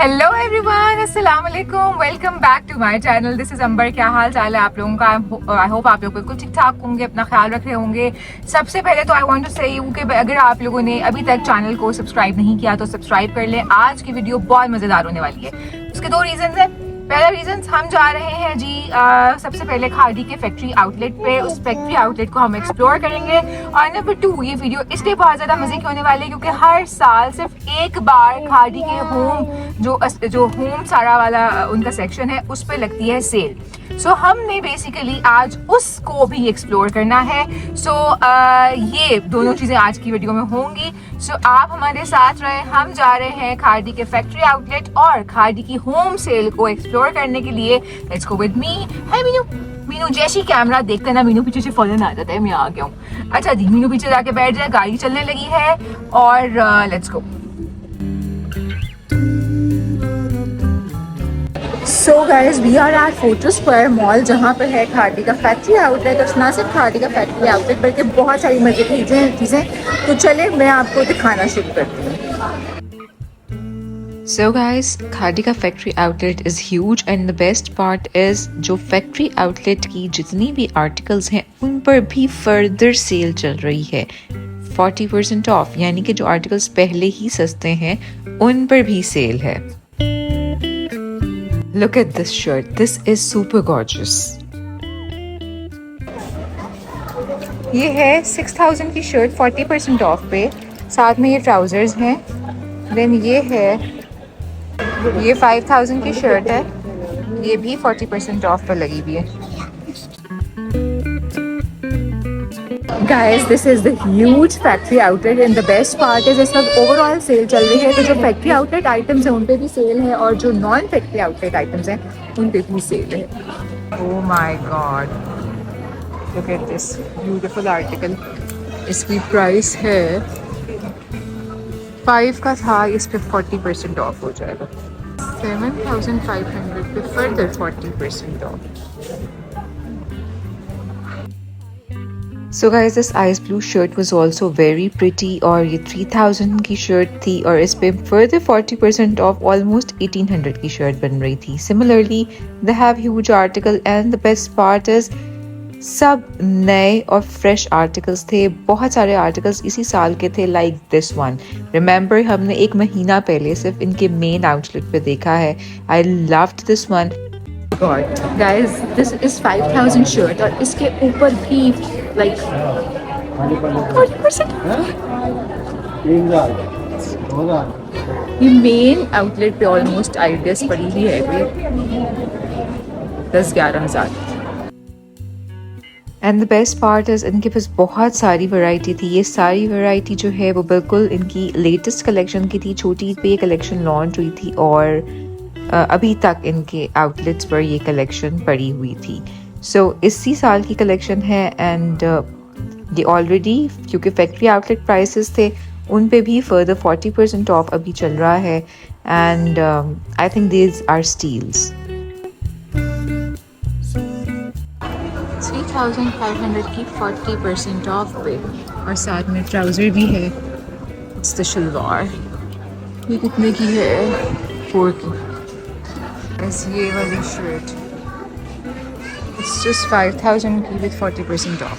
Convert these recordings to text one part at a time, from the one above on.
Hello everyone, अस्सलाम वालेकुम, welcome back to my channel. This is Amber. क्या हाल चाल है आप लोगों का? आई होप आप लोग बिल्कुल ठीक ठाक होंगे, अपना ख्याल रख रहे होंगे। सबसे पहले तो आई वांट टू से यू कि अगर आप लोगों ने अभी तक चैनल को सब्सक्राइब नहीं किया तो सब्सक्राइब कर लें। आज की वीडियो बहुत मजेदार होने वाली है। उसके दो रीजन है। पहला रीजन, हम जा रहे हैं जी सबसे पहले खादी के फैक्ट्री आउटलेट पे। उस फैक्ट्री आउटलेट को हम एक्सप्लोर करेंगे। और नंबर 2, ये वीडियो इसलिए बहुत ज्यादा मजे की होने वाली है क्योंकि हर साल सिर्फ एक बार खादी के होम जो होम सारा वाला उनका सेक्शन है उस पे लगती है सेल। सो हमने बेसिकली आज उसको भी एक्सप्लोर करना है। सो ये दोनों चीजें आज की वीडियो में होंगी। सो आप हमारे साथ रहे। हम जा रहे हैं खादी के फैक्ट्री आउटलेट और खादी की होम सेल को एक्सप्लोर करने के लिए। Let's go with me. Hi Meenu. Meenu जैसी कैमरा देखते ना मीनू पीछे से फौरन आ जाता है, मैं आ गया हूँ। अच्छा जी, मीनू पीछे जाके बैठ जाए, गाड़ी चलने लगी है और let's go. So guys, we are at photo square mall, जहाँ पर है खादी का फैक्ट्री आउटलेट। और ना सिर्फ खादी का फैक्ट्री आउटलेट बल्कि बहुत सारी मजे की चीज़ें। तो चले मैं आपको दिखाना शुरू करती हूँ। So guys, खादी का factory outlet is huge and the best part is जो फैक्ट्री आउटलेट की जितनी भी आर्टिकल्स हैं उन पर भी फर्दर सेल चल रही है। 40% ऑफ, यानी कि जो आर्टिकल्स पहले ही सस्ते हैं उन पर भी सेल है। Look at this shirt. This is super gorgeous. ये है 6000 की शर्ट 40% ऑफ पे। साथ में ये ट्राउजर्स हैं। देन ये 5000 की शर्ट है। ये भी 40% ऑफ पर लगी हुई है। Guys, this is the huge factory outlet and the best part is इस वक्त ओवरऑल सेल चल रही है। तो जो फैक्ट्री आउटलेट आइटम्स हैं उन पे भी सेल है और जो नॉन फैक्ट्री आउटलेट आइटम्स हैं उन पे भी सेल है। Oh my God! Look at this beautiful article. इसकी प्राइस है 5 का था, इस पे 40% ऑफ हो जाएगा। 7500 पे further 40% of. So guys, this ice blue shirt was also very pretty और ये 3000 की शर्ट थी और इस पे further 40% off almost 1800 की शर्ट बन रही थी। Similarly, they have huge article and the best part is सब नए और फ्रेश आर्टिकल्स थे। बहुत सारे आर्टिकल्स इसी साल के थे, लाइक दिस वन। रिमेंबर हमने एक महीना पहले सिर्फ इनके मेन आउटलेट पे देखा है। आई loved this one. God, guys, this is 5000 shirt और इसके ऊपर भी like 40%। ये मेन आउटलेट पे ऑलमोस्ट आइडियस पड़ी हुई है कोई 10-11 हज़ार। And the best part is इनके पास बहुत सारी वैरायटी थी। ये सारी वैरायटी जो है वो बिल्कुल इनकी लेटेस्ट कलेक्शन की थी। छोटी पे ये कलेक्शन लॉन्च हुई थी और अभी तक इनके आउटलेट्स पर ये कलेक्शन पड़ी हुई थी। सो इसी साल की कलेक्शन है एंड ये ऑलरेडी क्योंकि फैक्ट्री आउटलेट प्राइसेस थे उन पे भी फर्दर 40% ऑफ अभी चल रहा है and I think these are steals. 3500 की 40% ऑफ पे और साथ में ट्राउज़र भी है। It's the shalwar. ये कितने की है? 4 की। बस ये वाली शर्ट इट्स जस्ट 5000 की with 40% of.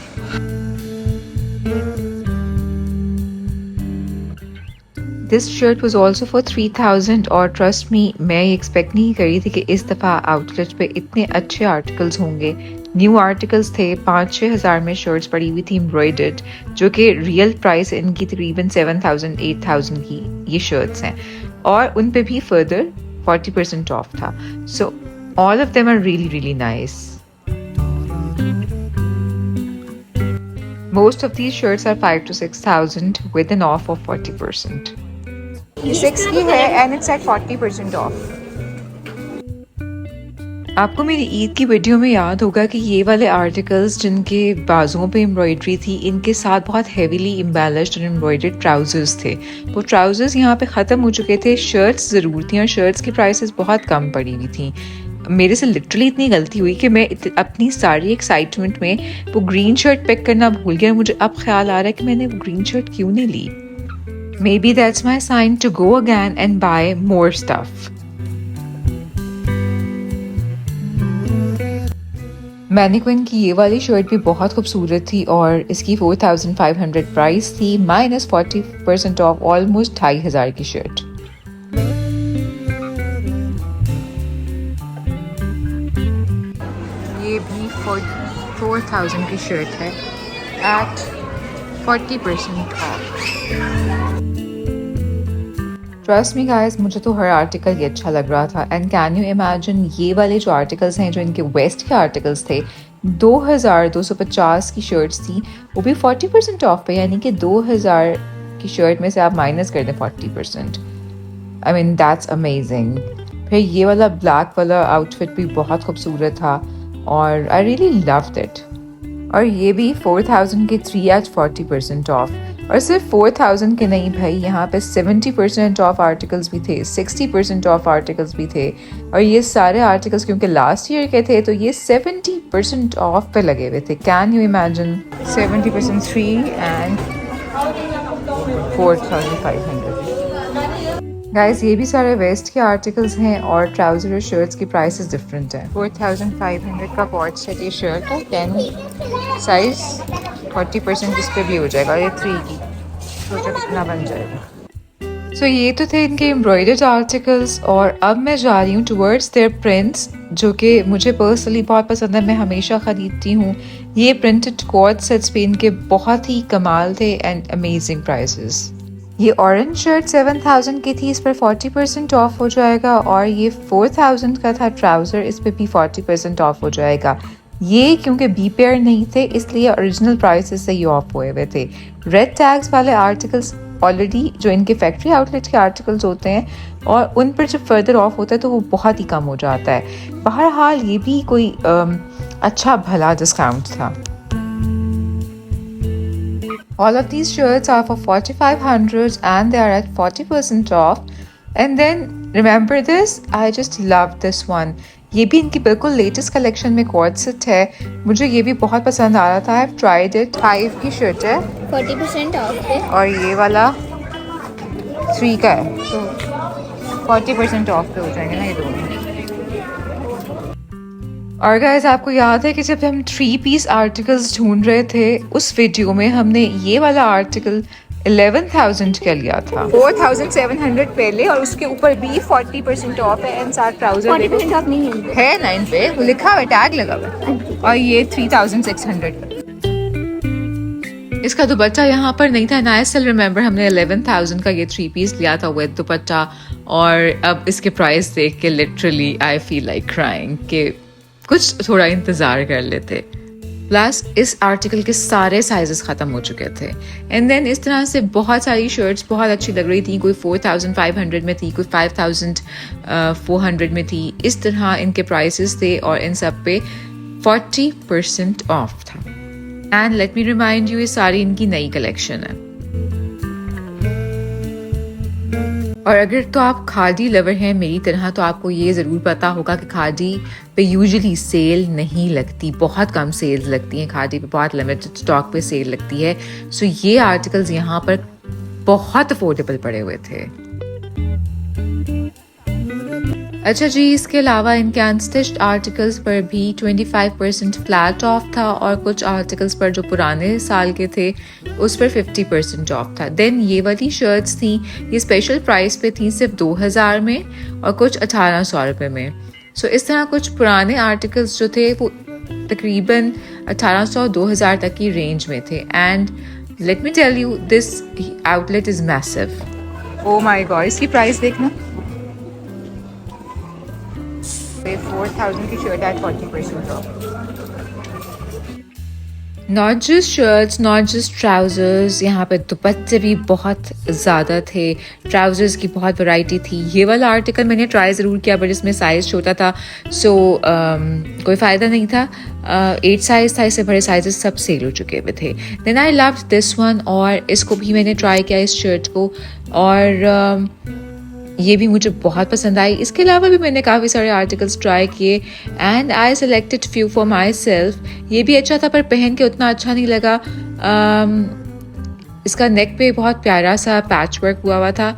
This shirt was also for 3000 और ट्रस्ट मी, मैं ये एक्सपेक्ट नहीं करी थी कि इस दफ़ा आउटलेट पे इतने अच्छे आर्टिकल्स होंगे। न्यू आर्टिकल्स थे। 5-6 हज़ार में शर्ट्स पड़ी हुई थी एम्ब्रॉयडर्ड, जो कि रियल प्राइस इनकी तकरीबन 7000-8000 की ये शर्ट्स हैं और उन पे भी फर्दर 40% ऑफ था। So all of them are really really nice. Most of these shirts are 5 to 6,000 with an off of 40%. 6 की है and it's at 40% ऑफ। आपको मेरी ईद की वीडियो में याद होगा कि ये वाले आर्टिकल्स जिनके बाजुओं पे एम्ब्रॉयडरी थी इनके साथ बहुत हेवीली एम्बेलिश्ड और एम्ब्रॉयडर्ड ट्राउजर्स थे। वो ट्राउजर्स यहाँ पे ख़त्म हो चुके थे। शर्ट्स ज़रूर थी और शर्ट्स की प्राइसेस बहुत कम पड़ी हुई थी। मेरे से लिटरली इतनी गलती हुई कि मैं अपनी सारी एक्साइटमेंट में वो ग्रीन शर्ट पिक करना भूल गया। मुझे अब ख्याल आ रहा है कि मैंने वो ग्रीन शर्ट क्यों नहीं ली। Maybe that's my sign to go again and buy more stuff. Mannequin की ये वाली शर्ट भी बहुत खूबसूरत थी और इसकी 4500 प्राइस थी, -40% ऑफ, ऑलमोस्ट 2500 की शर्ट। ये भी 4000 की शर्ट है at 40% off. Trust me guys, मुझे तो हर आर्टिकल ये अच्छा लग रहा था। एंड कैन यू इमेजिन, ये वाले जो आर्टिकल्स हैं, जो इनके वेस्ट के आर्टिकल्स थे, 2250 की शर्ट्स थी, वो भी 40% ऑफ पे, यानी कि 2000 की शर्ट में से आप माइनस कर दें 40%। I mean that's amazing. फिर ये वाला ब्लैक वाला आउटफिट भी बहुत खूबसूरत था और आई रियली लव्ड इट। और ये भी 4000 के 3 एट 40% ऑफ। और सिर्फ 4000 के नहीं भाई, यहाँ पे 70% ऑफ आर्टिकल्स भी थे, 60% ऑफ आर्टिकल्स भी थे। और ये सारे आर्टिकल्स क्योंकि लास्ट ईयर के थे तो ये 70% ऑफ पे लगे हुए थे। Can you imagine, 70% 3 and 4500। Guys, ये भी सारे वेस्ट के आर्टिकल्स हैं और ट्राउजर और शर्ट्स की प्राइसेस डिफरेंट हैं। 4500 का कॉर्ड सेट ये शर्ट है, 10 साइज, 40% इस पे भी हो जाएगा। ये 3 की सोचा कितना बन जाएगा। सो ये तो थे इनके एम्ब्रॉयडर्ड आर्टिकल्स और अब मैं जा रही हूँ टुवर्ड्स देयर प्रिंट्स, जो कि मुझे पर्सनली बहुत पसंद है, मैं हमेशा ख़रीदती हूँ। ये प्रिंटेड कॉर्ड सेट्स पे इनके बहुत ही कमाल थे एंड अमेजिंग प्राइसेस। ये ऑरेंज शर्ट 7000 की थी, इस पर 40% ऑफ हो जाएगा। और ये 4000 का था ट्राउज़र, इस पर भी 40% ऑफ हो जाएगा। ये क्योंकि बी पेयर नहीं थे इसलिए ओरिजिनल प्राइसेस से ये ऑफ हुए हुए थे। रेड टैग्स वाले आर्टिकल्स ऑलरेडी जो इनके फैक्ट्री आउटलेट के आर्टिकल्स होते हैं, और उन पर जब फर्दर ऑफ होता है तो वो बहुत ही कम हो जाता है। बहरहाल ये भी कोई अच्छा भला डिस्काउंट था। All of these shirts are for 4500 and they are at 40% off. And then remember this, I just love this one. ये भी इनकी बिल्कुल लेटेस्ट कलेक्शन में कॉर्ड सेट है, मुझे ये भी बहुत पसंद आ रहा था। I've tried it। 5 की शर्ट है, 40% ऑफ पे, और ये वाला 3 का है, तो 40% ऑफ पे हो जाएंगे ना ये दोनों। और गाइस, आपको याद है कि जब हम 3 पीस आर्टिकल्स ढूंढ रहे थे उस वीडियो में हमने ये वाला आर्टिकल 11,000 का लिया था, 4700 पहले, और उसके ऊपर भी 40% ऑफ है एंड साथ ट्राउजर 40% ऑफ नहीं है। 9 पे वो लिखा हुआ, टैग लगा हुआ है। और ये 3600। इसका दुपट्टा यहाँ पर नहीं था, एंड आई स्टिल रिमेंबर हमने 11,000 का ये 3 पीस लिया था विद दुपट्टा। और अब इसके प्राइस देख के literally I feel like crying कि कुछ थोड़ा इंतज़ार कर लेते। प्लस इस आर्टिकल के सारे साइजेस ख़त्म हो चुके थे। एंड देन इस तरह से बहुत सारी शर्ट्स बहुत अच्छी लग रही थी, कोई 4500 में थी, कोई 5400 में थी। इस तरह इनके प्राइसेस थे और इन सब पे 40% ऑफ था। And let me remind you, ये सारी इनकी नई कलेक्शन है। और अगर तो आप खादी लवर हैं मेरी तरह, तो आपको ये ज़रूर पता होगा कि खादी पे यूजुअली सेल नहीं लगती, बहुत कम सेल्स लगती हैं खादी पे, बहुत लिमिटेड स्टॉक पे सेल लगती है। सो ये आर्टिकल्स यहाँ पर बहुत अफोर्डेबल पड़े हुए थे। अच्छा जी, इसके अलावा इनके अनस्टिच्ड आर्टिकल्स पर भी 25% फ्लैट ऑफ था और कुछ आर्टिकल्स पर जो पुराने साल के थे उस पर 50% ऑफ था। देन ये वाली शर्ट्स थी, ये स्पेशल प्राइस पे थी सिर्फ 2000 में और कुछ 1800 रुपये में। सो इस तरह कुछ पुराने आर्टिकल्स जो थे वो तकरीबन 1800-2000 तक की रेंज में थे। And let me tell you, this outlet is massive. Oh my god, इसकी प्राइस देखना, 4000 की शर्ट है 40% off. Not just shirts, not just trousers, यहाँ पे दुपट्टे भी बहुत ज़्यादा थे, ट्राउजर्स की बहुत वैरायटी थी। ये वाला आर्टिकल मैंने ट्राई ज़रूर किया बट इसमें साइज़ छोटा था, सो कोई फ़ायदा नहीं था। 8 साइज़ था, इससे बड़े साइजेस सब सेल हो चुके हुए थे। Then I loved this one, और इसको भी मैंने ट्राई किया, इस शर्ट को, और ये भी मुझे बहुत पसंद आई। इसके अलावा भी मैंने काफ़ी सारे आर्टिकल्स ट्राई किए and I selected few for my self. ये भी अच्छा था पर पहन के उतना अच्छा नहीं लगा। इसका नेक पे बहुत प्यारा सा पैच वर्क हुआ था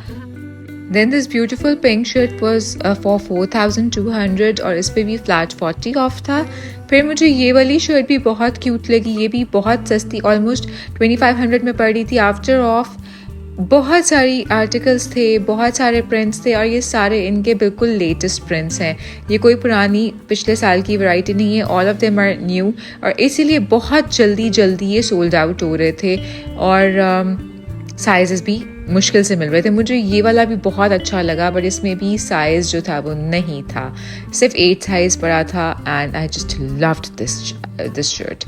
Then this beautiful pink shirt was for 4,200 और इस पे भी फ्लैट 40 ऑफ था। फिर मुझे ये वाली शर्ट भी बहुत क्यूट लगी, ये भी बहुत सस्ती, ऑलमोस्ट 2500 में पड़ी थी आफ्टर ऑफ। बहुत सारी आर्टिकल्स थे, बहुत सारे प्रिंट्स थे और ये सारे इनके बिल्कुल लेटेस्ट प्रिंट्स हैं। ये कोई पुरानी पिछले साल की वैरायटी नहीं है, all of them are new और इसीलिए बहुत जल्दी ये सोल्ड आउट हो रहे थे और साइजेस भी मुश्किल से मिल रहे थे। मुझे ये वाला भी बहुत अच्छा लगा बट इसमें भी साइज़ जो था वो नहीं था, सिर्फ 8 साइज़ पड़ा था and I just loved this shirt.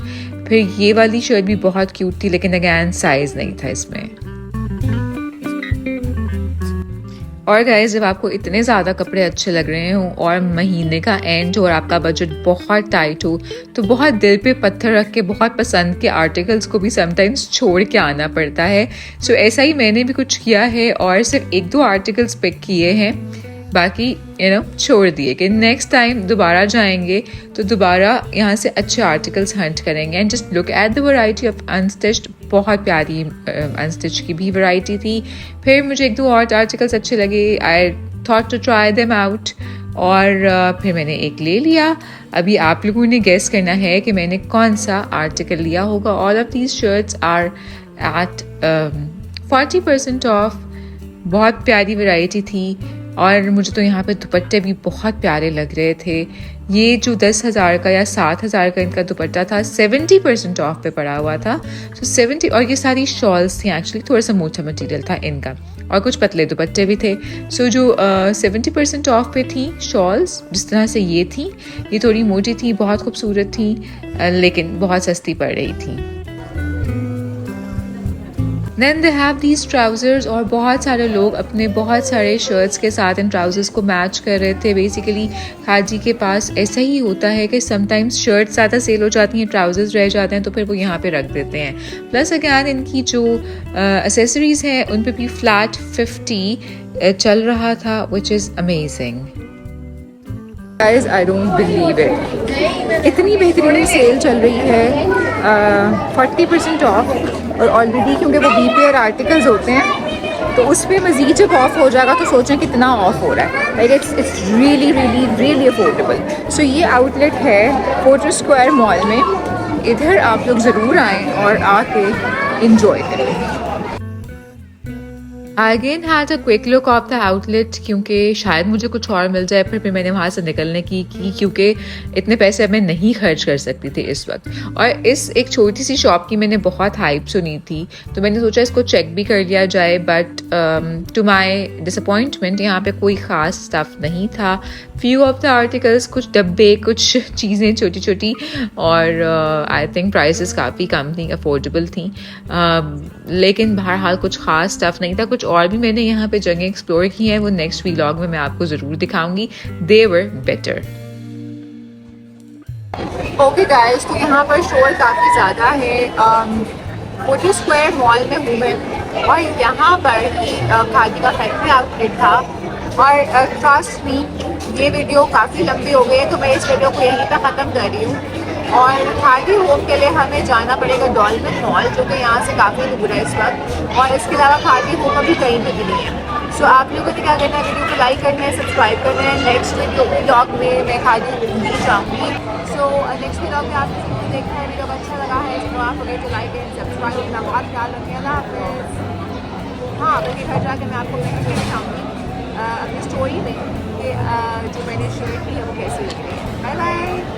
फिर ये वाली शर्ट भी बहुत क्यूट थी लेकिन अगैन साइज़ नहीं था इसमें। और गाइस जब आपको इतने ज़्यादा कपड़े अच्छे लग रहे हों और महीने का एंड हो और आपका बजट बहुत टाइट हो तो बहुत दिल पे पत्थर रख के बहुत पसंद के आर्टिकल्स को भी समटाइम्स छोड़ के आना पड़ता है। सो ऐसा ही मैंने भी कुछ किया है और सिर्फ 1-2 आर्टिकल्स पिक किए हैं, बाकी छोड़ दिए कि नेक्स्ट टाइम दोबारा जाएंगे तो दोबारा यहाँ से अच्छे आर्टिकल्स हंट करेंगे। And just look at the variety of unstitched, बहुत प्यारी अनस्टिच की भी वैरायटी थी। फिर मुझे 1-2 और आर्टिकल्स अच्छे लगे, I thought to try them out और फिर मैंने एक ले लिया। अभी आप लोगों ने गेस करना है कि मैंने कौन सा आर्टिकल लिया होगा। All of these shirts are at 40% off, बहुत प्यारी वैरायटी थी और मुझे तो यहाँ पे दुपट्टे भी बहुत प्यारे लग रहे थे। ये जो 10,000 का या 7,000 का इनका दुपट्टा था 70% ऑफ पे पड़ा हुआ था। सो 70 और ये सारी शॉल्स थी, एक्चुअली थोड़ा सा मोटा मटेरियल था इनका और कुछ पतले दुपट्टे भी थे। सो जो 70% ऑफ पे थी शॉल्स, जिस तरह से ये थी, ये थोड़ी मोटी थी, बहुत खूबसूरत थी लेकिन बहुत सस्ती पड़ रही थी। Then they have these trousers और बहुत सारे लोग अपने बहुत सारे शर्ट्स के साथ इन ट्राउज़र्स को मैच कर रहे थे। बेसिकली खाजी के पास ऐसा ही होता है कि समटाइम्स शर्ट्स ज़्यादा सेल हो जाती हैं, ट्राउज़र्स रह जाते हैं तो फिर वो यहाँ पे रख देते हैं। प्लस अगैन इनकी जो एसेसरीज़ हैं उन पे भी फ्लैट 50 चल रहा था, which is amazing. Guys, I don't believe it. इतनी बेहतरीन सेल चल रही है 40% ऑफ और ऑलरेडी क्योंकि वो BPR आर्टिकल्स होते हैं तो उस पर मज़ीद जब ऑफ हो जाएगा तो सोचें कितना ऑफ हो रहा है। Like it's really affordable. So ये आउटलेट है फोर्ट्रेस स्क्वायर मॉल में, इधर आप लोग ज़रूर आएँ और आके इंजॉय करें। I again had a quick look of the outlet क्योंकि शायद मुझे कुछ और मिल जाए, फिर मैंने वहाँ से निकलने की क्योंकि इतने पैसे मैं नहीं खर्च कर सकती थी इस वक्त। और इस एक छोटी सी शॉप की मैंने बहुत हाइप सुनी थी तो मैंने सोचा इसको चेक भी कर लिया जाए, बट टू माई डिसअपॉइंटमेंट यहाँ पे कोई ख़ास स्टफ़ नहीं था। फ्यू ऑफ द आर्टिकल्स, कुछ डब्बे, कुछ चीज़ें छोटी छोटी और आई थिंक प्राइसेस काफ़ी कम थी, अफोर्डेबल थी, लेकिन बहरहाल कुछ ख़ास स्टफ़ नहीं था। कुछ और भी मैंने यहाँ पे जगह एक्सप्लोर की हैं, वो नेक्स्ट व्लॉग में मैं आपको ज़रूर दिखाऊंगी। दे वर बेटर। ओके गाइस, तो यहाँ पर शोर काफ़ी ज़्यादा है। फोर्ट्रेस स्क्वायर मॉल में हूँ मैं और यहाँ पर खादी का फैक्ट्री आउटलेट था और ट्रस्ट मी ये वीडियो काफ़ी लंबी हो गई है तो मैं इस वीडियो को यहीं पर ख़त्म कर रही हूँ। और खादी होम के लिए हमें जाना पड़ेगा डॉल्फिन मॉल जो कि यहाँ से काफ़ी दूर है इस वक्त, और इसके अलावा खादी होम अभी कहीं भी नहीं है। सो आप लोगों ने क्या करना है, वीडियो को लाइक करना है, सब्सक्राइब करना है। नेक्स्ट वीडियो व्लॉग में मैं खादी भी जाऊँगी। सो नेक्स्ट व्लॉग में आप लोगों देखना है, वीडियो अच्छा लगा है तो आप लोग लाइक एंड सब्सक्राइब करना बहुत ख्याल रखें। अल्लाह हाफ़िज़। हाँ, क्योंकि घर जाकर मैं आपको नेक्स्ट दिखाऊँगी अपनी स्टोरी में कि जो मैंने शेयर की है वो कैसी लग रही है। Bye bye.